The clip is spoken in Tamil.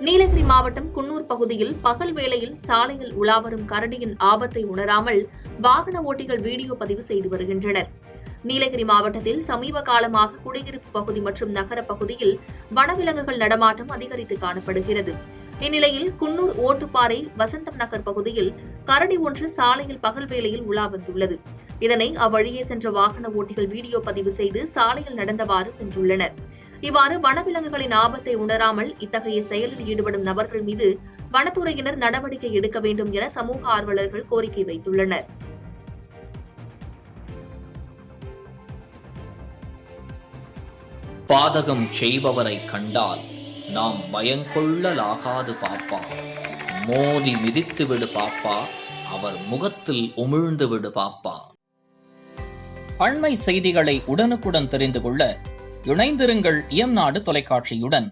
நீலகிரி மாவட்டம் குன்னூர் பகுதியில் பகல் வேளையில் சாலையில் உலாவரும் கரடியின் ஆபத்தை உணராமல் வாகன ஓட்டிகள் வீடியோ பதிவு செய்து வருகின்றனர். நீலகிரி மாவட்டத்தில் சமீப காலமாக குடியிருப்பு பகுதி மற்றும் நகர பகுதியில் வனவிலங்குகள் நடமாட்டம் அதிகரித்து காணப்படுகிறது. இந்நிலையில் குன்னூர் ஓட்டுப்பாறை வசந்தம் நகர் பகுதியில் கரடி ஒன்று சாலையில் பகல் வேளையில் உலா வந்துள்ளது. இதனை அவ்வழியே சென்ற வாகன ஓட்டிகள் வீடியோ பதிவு செய்து சாலையில் நடந்தவாறு சென்றுள்ளனர். இவ்வாறு வனவிலங்குகளின் ஆபத்தை உணராமல் இத்தகைய செயலில் ஈடுபடும் நபர்கள் மீது வனத்துறையினர் நடவடிக்கை எடுக்க வேண்டும் என சமூக ஆர்வலர்கள் கோரிக்கை வைத்துள்ளனர். பாதகம் செய்பவரை கண்டால் நாம் பயங்கொள்ளலாகாது பாப்பா, மோதி மிதித்து விடு பாப்பா, அவர் முகத்தில் உமிழ்ந்து விடு பாப்பா. அண்மை செய்திகளை உடனுக்குடன் தெரிந்து கொள்ள இணைந்திருங்கள் இயம்நாடு தொலைக்காட்சியுடன்.